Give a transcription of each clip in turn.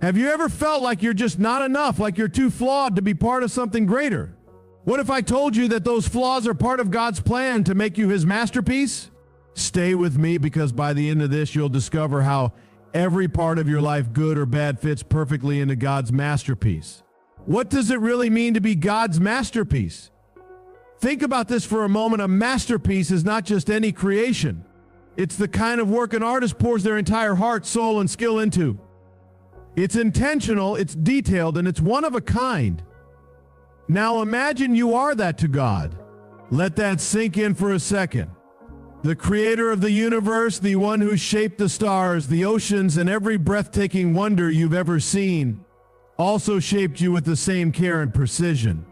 Have you ever felt like you're just not enough, like you're too flawed to be part of something greater? What if I told you that those flaws are part of God's plan to make you his masterpiece? Stay with me, because by the end of this, you'll discover how every part of your life, good or bad, fits perfectly into God's masterpiece. What does it really mean to be God's masterpiece? Think about this for a moment. A masterpiece is not just any creation. It's the kind of work an artist pours their entire heart, soul, and skill into. It's intentional, it's detailed, and it's one of a kind. Now imagine you are that to God. Let that sink in for a second. The creator of the universe, the one who shaped the stars, the oceans, and every breathtaking wonder you've ever seen, also shaped you with the same care and precision.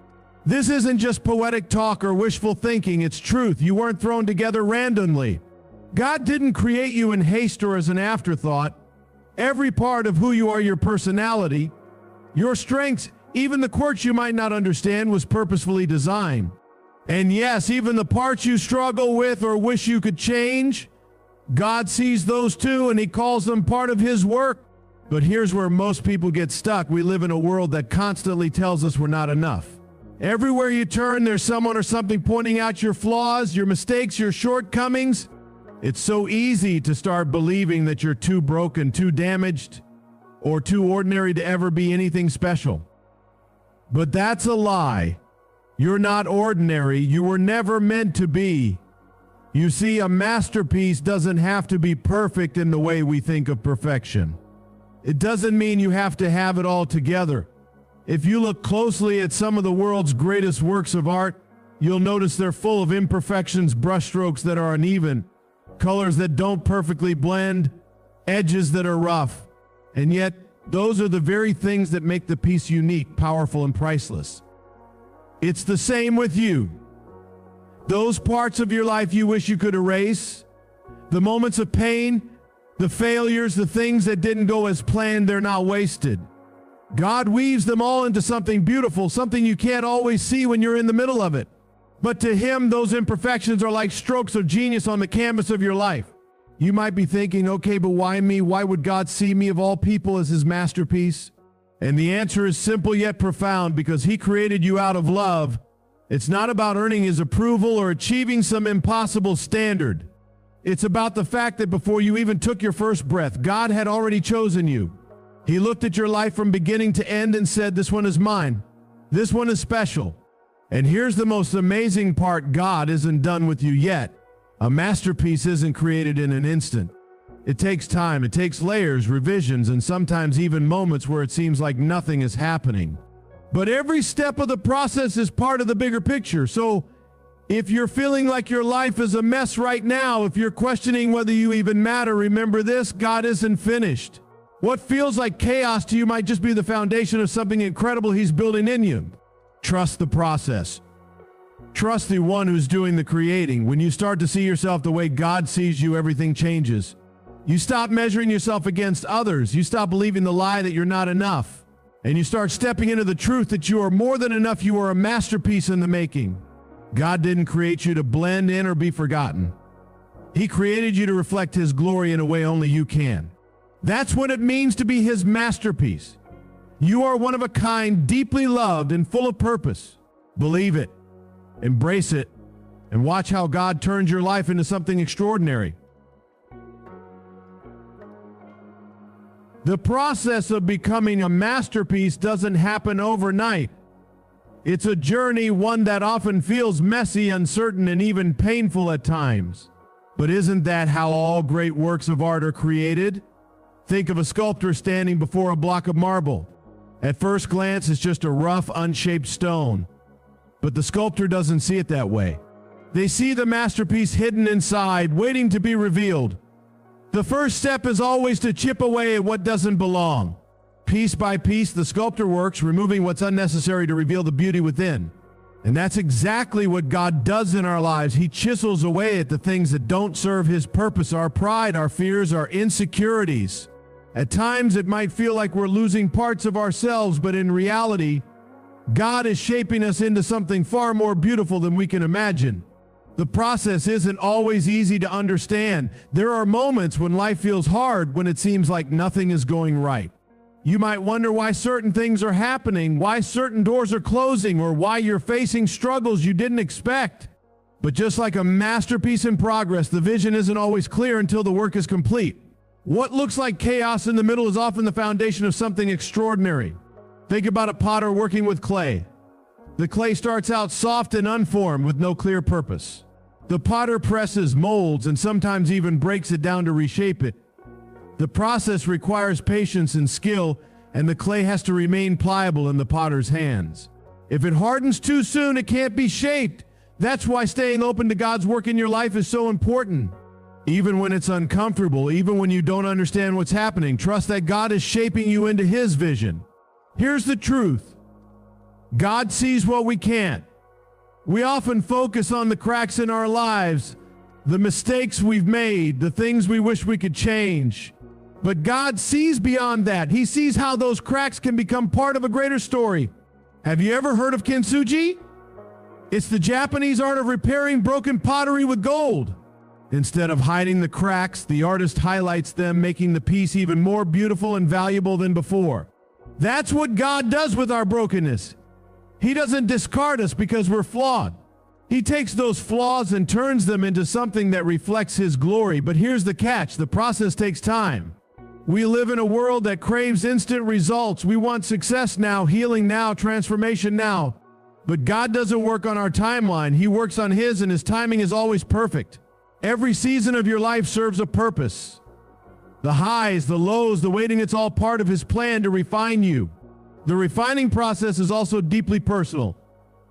This isn't just poetic talk or wishful thinking, it's truth. You weren't thrown together randomly. God didn't create you in haste or as an afterthought. Every part of who you are, your personality, your strengths, even the quirks you might not understand, was purposefully designed. And yes, even the parts you struggle with or wish you could change, God sees those too, and he calls them part of his work. But here's where most people get stuck. We live in a world that constantly tells us we're not enough. Everywhere you turn, there's someone or something pointing out your flaws, your mistakes, your shortcomings. It's so easy to start believing that you're too broken, too damaged, or too ordinary to ever be anything special. But that's a lie. You're not ordinary. You were never meant to be. You see, a masterpiece doesn't have to be perfect in the way we think of perfection. It doesn't mean you have to have it all together. If you look closely at some of the world's greatest works of art, you'll notice they're full of imperfections, brushstrokes that are uneven, colors that don't perfectly blend, edges that are rough. And yet, those are the very things that make the piece unique, powerful, and priceless. It's the same with you. Those parts of your life you wish you could erase, the moments of pain, the failures, the things that didn't go as planned, they're not wasted. God weaves them all into something beautiful, something you can't always see when you're in the middle of it. But to him, those imperfections are like strokes of genius on the canvas of your life. You might be thinking, okay, but why me? Why would God see me of all people as his masterpiece? And the answer is simple yet profound, because he created you out of love. It's not about earning his approval or achieving some impossible standard. It's about the fact that before you even took your first breath, God had already chosen you. He looked at your life from beginning to end and said, this one is mine. This one is special. And here's the most amazing part. God isn't done with you yet. A masterpiece isn't created in an instant. It takes time, it takes layers, revisions, and sometimes even moments where it seems like nothing is happening. But every step of the process is part of the bigger picture. So if you're feeling like your life is a mess right now, if you're questioning whether you even matter, remember this: God isn't finished. What feels like chaos to you might just be the foundation of something incredible he's building in you. Trust the process. Trust the one who's doing the creating. When you start to see yourself the way God sees you, everything changes. You stop measuring yourself against others. You stop believing the lie that you're not enough. And you start stepping into the truth that you are more than enough. You are a masterpiece in the making. God didn't create you to blend in or be forgotten. He created you to reflect his glory in a way only you can. That's what it means to be his masterpiece. You are one of a kind, deeply loved, and full of purpose. Believe it, embrace it, and watch how God turns your life into something extraordinary. The process of becoming a masterpiece doesn't happen overnight. It's a journey, one that often feels messy, uncertain, and even painful at times. But isn't that how all great works of art are created? Think of a sculptor standing before a block of marble. At first glance, it's just a rough, unshaped stone. But the sculptor doesn't see it that way. They see the masterpiece hidden inside, waiting to be revealed. The first step is always to chip away at what doesn't belong. Piece by piece, the sculptor works, removing what's unnecessary to reveal the beauty within. And that's exactly what God does in our lives. He chisels away at the things that don't serve his purpose, our pride, our fears, our insecurities. At times, it might feel like we're losing parts of ourselves, but in reality, God is shaping us into something far more beautiful than we can imagine. The process isn't always easy to understand. There are moments when life feels hard, when it seems like nothing is going right. You might wonder why certain things are happening, why certain doors are closing, or why you're facing struggles you didn't expect. But just like a masterpiece in progress, the vision isn't always clear until the work is complete. What looks like chaos in the middle is often the foundation of something extraordinary. Think about a potter working with clay. The clay starts out soft and unformed with no clear purpose. The potter presses, molds, and sometimes even breaks it down to reshape it. The process requires patience and skill, and the clay has to remain pliable in the potter's hands. If it hardens too soon, it can't be shaped. That's why staying open to God's work in your life is so important. Even when it's uncomfortable, even when you don't understand what's happening, trust that God is shaping you into His vision. Here's the truth. God sees what we can't. We often focus on the cracks in our lives, the mistakes we've made, the things we wish we could change. But God sees beyond that. He sees how those cracks can become part of a greater story. Have you ever heard of kintsugi? It's the Japanese art of repairing broken pottery with gold. Instead of hiding the cracks, the artist highlights them, making the piece even more beautiful and valuable than before. That's what God does with our brokenness. He doesn't discard us because we're flawed. He takes those flaws and turns them into something that reflects His glory. But here's the catch: the process takes time. We live in a world that craves instant results. We want success now, healing now, transformation now. But God doesn't work on our timeline. He works on His, and His timing is always perfect. Every season of your life serves a purpose. The highs, the lows, the waiting, it's all part of His plan to refine you. The refining process is also deeply personal.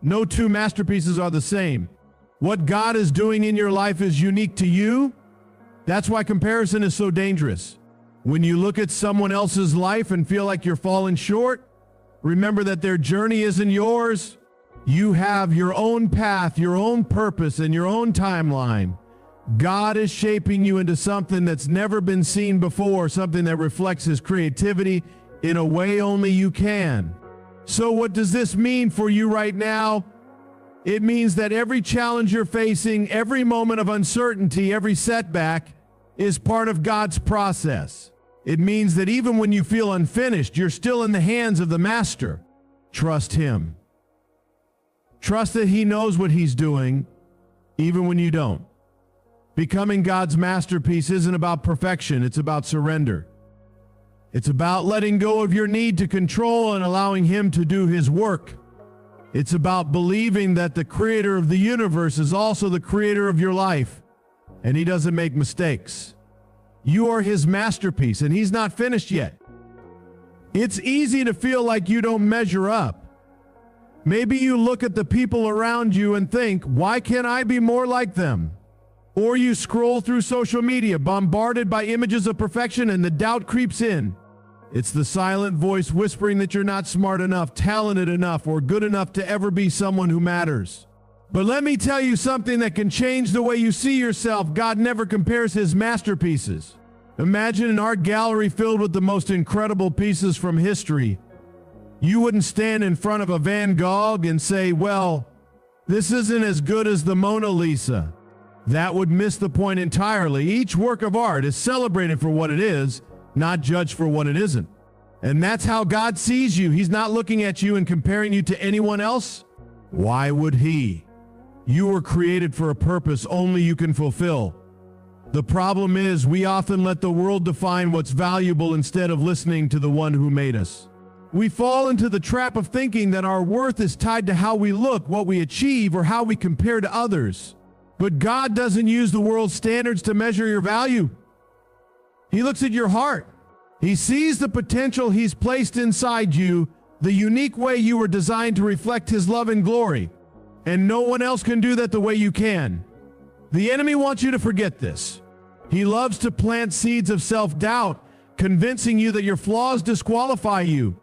No two masterpieces are the same. What God is doing in your life is unique to you. That's why comparison is so dangerous. When you look at someone else's life and feel like you're falling short, remember that their journey isn't yours. You have your own path, your own purpose, and your own timeline. God is shaping you into something that's never been seen before, something that reflects His creativity in a way only you can. So what does this mean for you right now? It means that every challenge you're facing, every moment of uncertainty, every setback is part of God's process. It means that even when you feel unfinished, you're still in the hands of the Master. Trust Him. Trust that He knows what He's doing, even when you don't. Becoming God's masterpiece isn't about perfection, it's about surrender. It's about letting go of your need to control and allowing Him to do His work. It's about believing that the Creator of the universe is also the Creator of your life, and He doesn't make mistakes. You are His masterpiece, and He's not finished yet. It's easy to feel like you don't measure up. Maybe you look at the people around you and think, why can't I be more like them? Or you scroll through social media, bombarded by images of perfection, and the doubt creeps in. It's the silent voice whispering that you're not smart enough, talented enough, or good enough to ever be someone who matters. But let me tell you something that can change the way you see yourself. God never compares His masterpieces. Imagine an art gallery filled with the most incredible pieces from history. You wouldn't stand in front of a Van Gogh and say, well, this isn't as good as the Mona Lisa. That would miss the point entirely. Each work of art is celebrated for what it is, not judged for what it isn't. And that's how God sees you. He's not looking at you and comparing you to anyone else. Why would He? You were created for a purpose only you can fulfill. The problem is we often let the world define what's valuable instead of listening to the one who made us. We fall into the trap of thinking that our worth is tied to how we look, what we achieve, or how we compare to others. But God doesn't use the world's standards to measure your value. He looks at your heart. He sees the potential He's placed inside you, the unique way you were designed to reflect His love and glory. And no one else can do that the way you can. The enemy wants you to forget this. He loves to plant seeds of self-doubt, convincing you that your flaws disqualify you.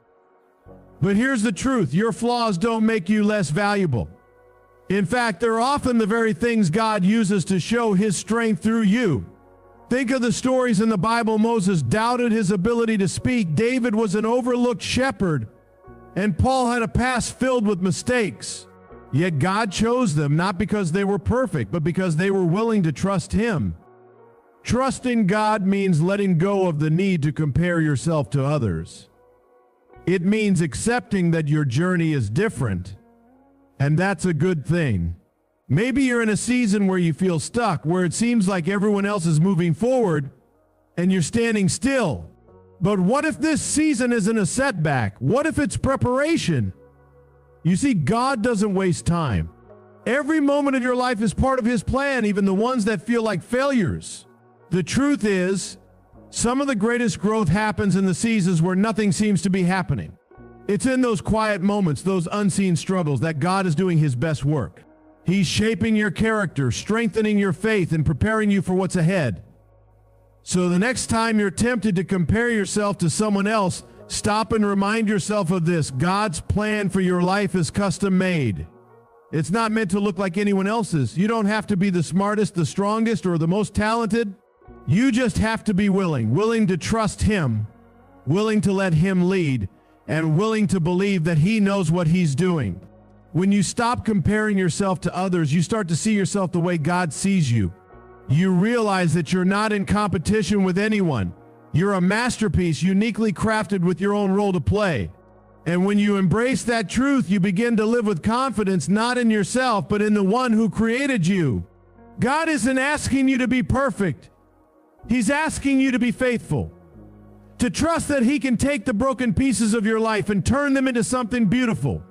But here's the truth. Your flaws don't make you less valuable. In fact, they're often the very things God uses to show His strength through you. Think of the stories in the Bible. Moses doubted his ability to speak. David was an overlooked shepherd. And Paul had a past filled with mistakes. Yet God chose them not because they were perfect, but because they were willing to trust Him. Trusting God means letting go of the need to compare yourself to others. It means accepting that your journey is different, and that's a good thing. Maybe you're in a season where you feel stuck, where it seems like everyone else is moving forward, and you're standing still. But what if this season isn't a setback? What if it's preparation? You see, God doesn't waste time. Every moment of your life is part of His plan, even the ones that feel like failures. The truth is, some of the greatest growth happens in the seasons where nothing seems to be happening. It's in those quiet moments, those unseen struggles, that God is doing His best work. He's shaping your character, strengthening your faith, and preparing you for what's ahead. So the next time you're tempted to compare yourself to someone else, stop and remind yourself of this. God's plan for your life is custom made. It's not meant to look like anyone else's. You don't have to be the smartest, the strongest, or the most talented. You just have to be willing to trust Him, willing to let Him lead, and willing to believe that He knows what He's doing. When you stop comparing yourself to others, you start to see yourself the way God sees you. You realize that you're not in competition with anyone. You're a masterpiece uniquely crafted with your own role to play. And when you embrace that truth, you begin to live with confidence, not in yourself, but in the one who created you. God isn't asking you to be perfect. He's asking you to be faithful, to trust that He can take the broken pieces of your life and turn them into something beautiful,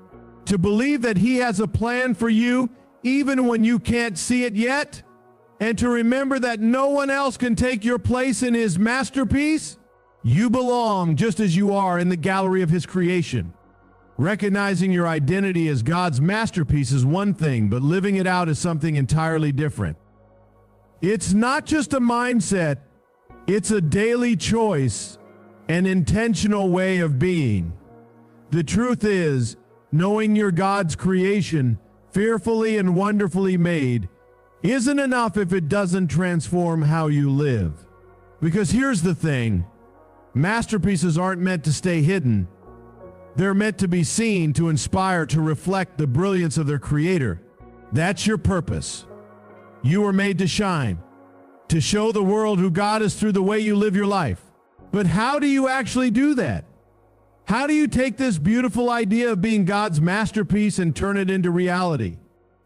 to believe that He has a plan for you even when you can't see it yet, and to remember that no one else can take your place in His masterpiece. You belong just as you are in the gallery of His creation. Recognizing your identity as God's masterpiece is one thing, but living it out is something entirely different. It's not just a mindset, it's a daily choice, an intentional way of being. The truth is, knowing you're God's creation, fearfully and wonderfully made, isn't enough if it doesn't transform how you live. Because here's the thing, masterpieces aren't meant to stay hidden. They're meant to be seen, to inspire, to reflect the brilliance of their creator. That's your purpose. You were made to shine, to show the world who God is through the way you live your life. But how do you actually do that? How do you take this beautiful idea of being God's masterpiece and turn it into reality?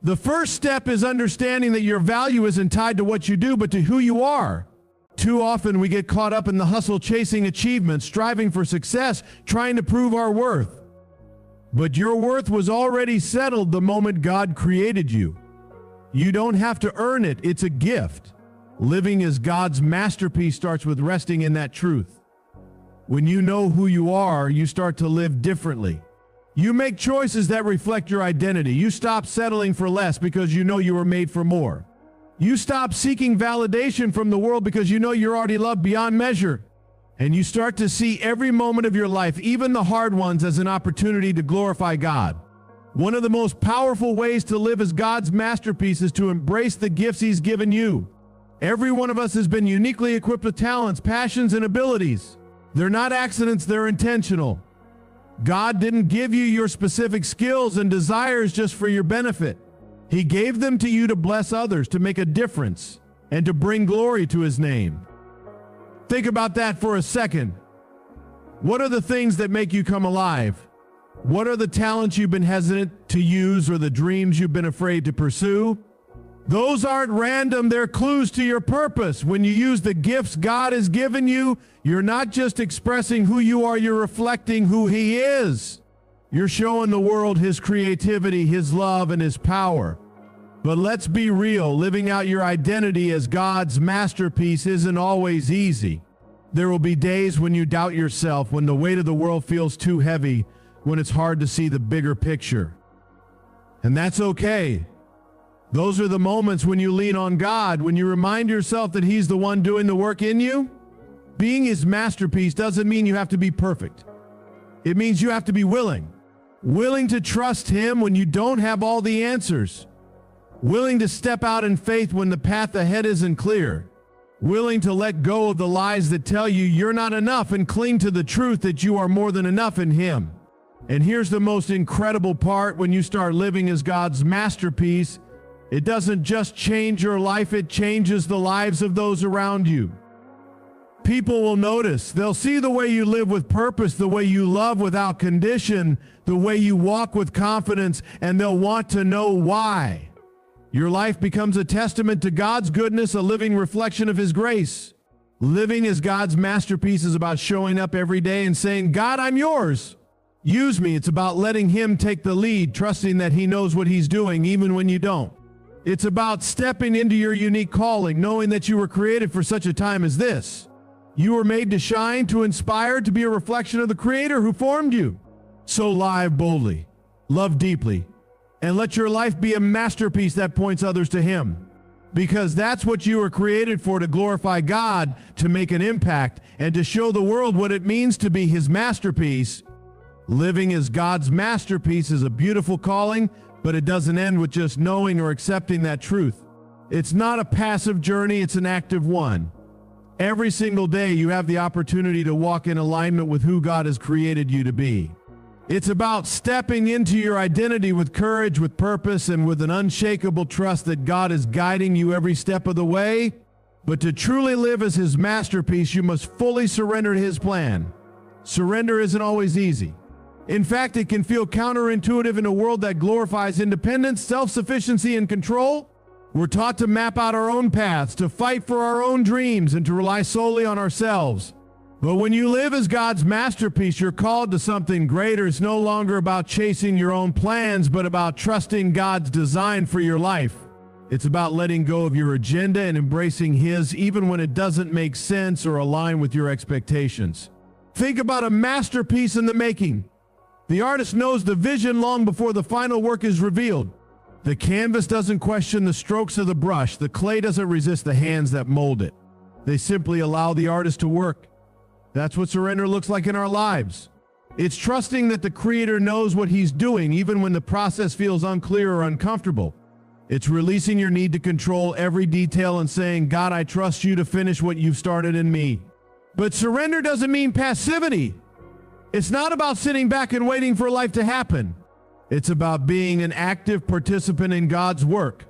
The first step is understanding that your value isn't tied to what you do, but to who you are. Too often we get caught up in the hustle, chasing achievement, striving for success, trying to prove our worth. But your worth was already settled the moment God created you. You don't have to earn it, it's a gift. Living as God's masterpiece starts with resting in that truth. When you know who you are, you start to live differently. You make choices that reflect your identity. You stop settling for less because you know you were made for more. You stop seeking validation from the world because you know you're already loved beyond measure. And you start to see every moment of your life, even the hard ones, as an opportunity to glorify God. One of the most powerful ways to live as God's masterpiece is to embrace the gifts He's given you. Every one of us has been uniquely equipped with talents, passions, and abilities. They're not accidents, they're intentional. God didn't give you your specific skills and desires just for your benefit. He gave them to you to bless others, to make a difference, and to bring glory to His name. Think about that for a second. What are the things that make you come alive? What are the talents you've been hesitant to use or the dreams you've been afraid to pursue? Those aren't random, they're clues to your purpose. When you use the gifts God has given you, you're not just expressing who you are, you're reflecting who He is. You're showing the world His creativity, His love, and His power. But let's be real, living out your identity as God's masterpiece isn't always easy. There will be days when you doubt yourself, when the weight of the world feels too heavy, when it's hard to see the bigger picture. And that's okay. Those are the moments when you lean on God, when you remind yourself that He's the one doing the work in you. Being His masterpiece doesn't mean you have to be perfect. It means you have to be willing to trust Him when you don't have all the answers, willing to step out in faith when the path ahead isn't clear, willing to let go of the lies that tell you you're not enough and cling to the truth that you are more than enough in Him. And here's the most incredible part: when you start living as God's masterpiece, it doesn't just change your life, it changes the lives of those around you. People will notice. They'll see the way you live with purpose, the way you love without condition, the way you walk with confidence, and they'll want to know why. Your life becomes a testament to God's goodness, a living reflection of His grace. Living as God's masterpiece is about showing up every day and saying, God, I'm yours. Use me. It's about letting Him take the lead, trusting that He knows what He's doing, even when you don't. It's about stepping into your unique calling, knowing that you were created for such a time as this. You were made to shine, to inspire, to be a reflection of the Creator who formed you. So live boldly, love deeply, and let your life be a masterpiece that points others to Him. Because that's what you were created for, to glorify God, to make an impact, and to show the world what it means to be His masterpiece. Living as God's masterpiece is a beautiful calling, but it doesn't end with just knowing or accepting that truth. It's not a passive journey, it's an active one. Every single day you have the opportunity to walk in alignment with who God has created you to be. It's about stepping into your identity with courage, with purpose, and with an unshakable trust that God is guiding you every step of the way. But to truly live as His masterpiece, you must fully surrender to His plan. Surrender isn't always easy. In fact, it can feel counterintuitive in a world that glorifies independence, self-sufficiency, and control. We're taught to map out our own paths, to fight for our own dreams, and to rely solely on ourselves. But when you live as God's masterpiece, you're called to something greater. It's no longer about chasing your own plans, but about trusting God's design for your life. It's about letting go of your agenda and embracing His, even when it doesn't make sense or align with your expectations. Think about a masterpiece in the making. The artist knows the vision long before the final work is revealed. The canvas doesn't question the strokes of the brush. The clay doesn't resist the hands that mold it. They simply allow the artist to work. That's what surrender looks like in our lives. It's trusting that the Creator knows what He's doing, even when the process feels unclear or uncomfortable. It's releasing your need to control every detail and saying, God, I trust You to finish what You've started in me. But surrender doesn't mean passivity. It's not about sitting back and waiting for life to happen. It's about being an active participant in God's work.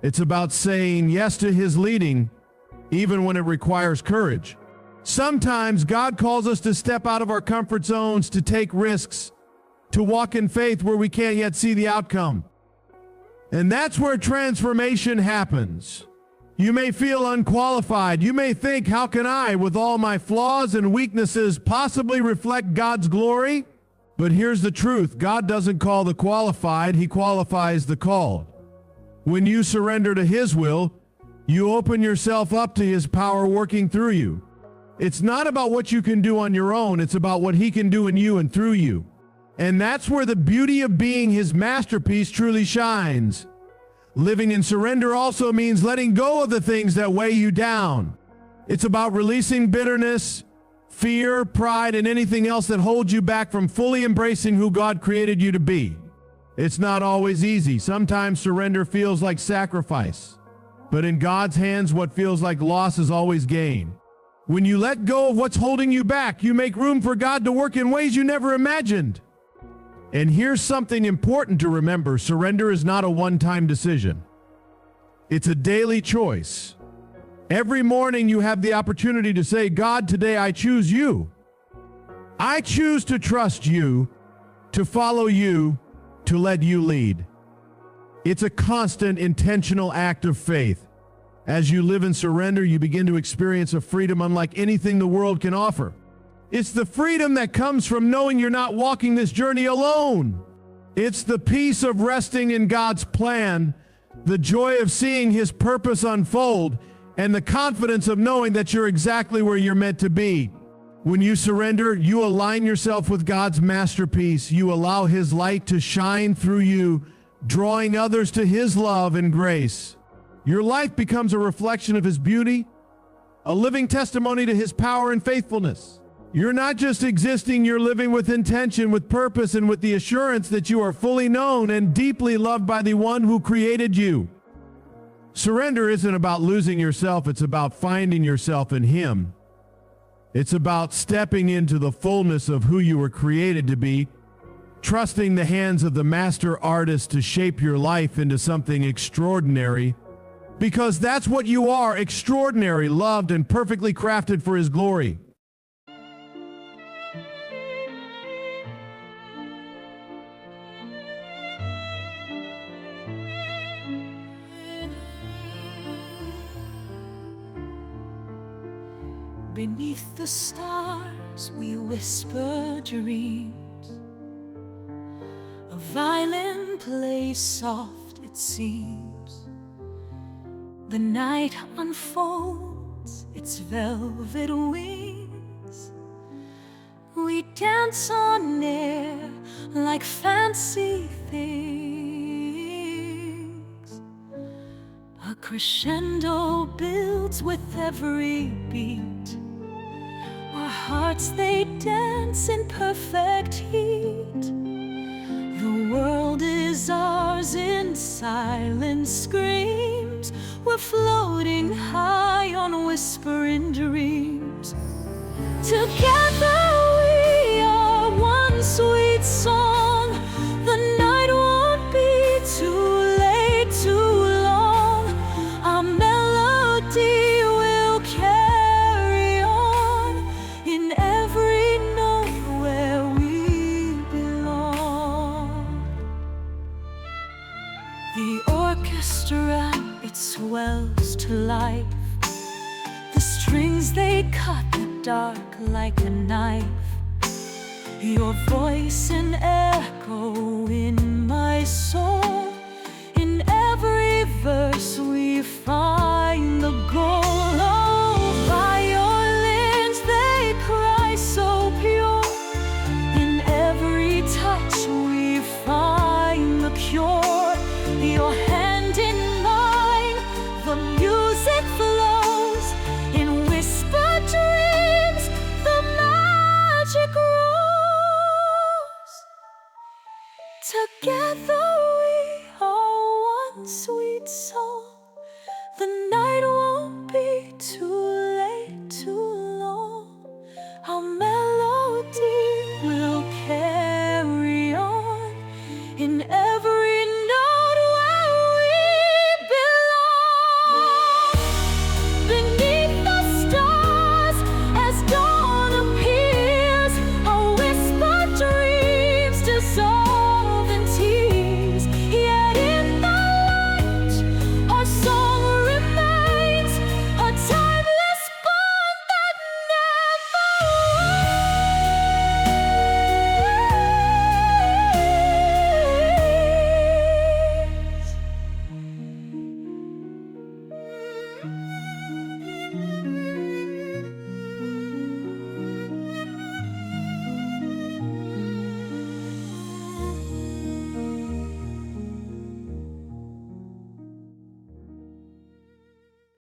It's about saying yes to His leading, even when it requires courage. Sometimes God calls us to step out of our comfort zones, to take risks, to walk in faith where we can't yet see the outcome. And that's where transformation happens. You may feel unqualified. You may think, how can I, with all my flaws and weaknesses, possibly reflect God's glory? But here's the truth. God doesn't call the qualified. He qualifies the called. When you surrender to His will, you open yourself up to His power working through you. It's not about what you can do on your own. It's about what He can do in you and through you. And that's where the beauty of being His masterpiece truly shines. Living in surrender also means letting go of the things that weigh you down. It's about releasing bitterness, fear, pride, and anything else that holds you back from fully embracing who God created you to be. It's not always easy. Sometimes surrender feels like sacrifice. But in God's hands, what feels like loss is always gain. When you let go of what's holding you back, you make room for God to work in ways you never imagined. And here's something important to remember. Surrender is not a one-time decision. It's a daily choice. Every morning you have the opportunity to say, God, today I choose You. I choose to trust You, to follow You, to let You lead. It's a constant, intentional act of faith. As you live in surrender, you begin to experience a freedom unlike anything the world can offer. It's the freedom that comes from knowing you're not walking this journey alone. It's the peace of resting in God's plan, the joy of seeing His purpose unfold, and the confidence of knowing that you're exactly where you're meant to be. When you surrender, you align yourself with God's masterpiece. You allow His light to shine through you, drawing others to His love and grace. Your life becomes a reflection of His beauty, a living testimony to His power and faithfulness. You're not just existing, you're living with intention, with purpose, and with the assurance that you are fully known and deeply loved by the one who created you. Surrender isn't about losing yourself, it's about finding yourself in Him. It's about stepping into the fullness of who you were created to be, trusting the hands of the master artist to shape your life into something extraordinary. because that's what you are, extraordinary, loved, and perfectly crafted for His glory. Beneath the stars we whisper dreams. A violin plays soft, it seems. The night unfolds its velvet wings. We dance on air like fancy things. A crescendo builds with every beat. Our hearts, they dance in perfect heat. The world is ours in silent screams. We're floating high on whispering dreams. Together we are one sweet song. The night won't be too late, too long. Our melody will carry on in every note where we belong. The orchestra, it swells to life. The strings, they cut the dark like a knife. Your voice an echo in my soul. In every verse we find the goal. Oh, violins, they cry so pure. In every touch we find the cure. Your hand in mine, the music flows. In whispered dreams, the magic grows. Together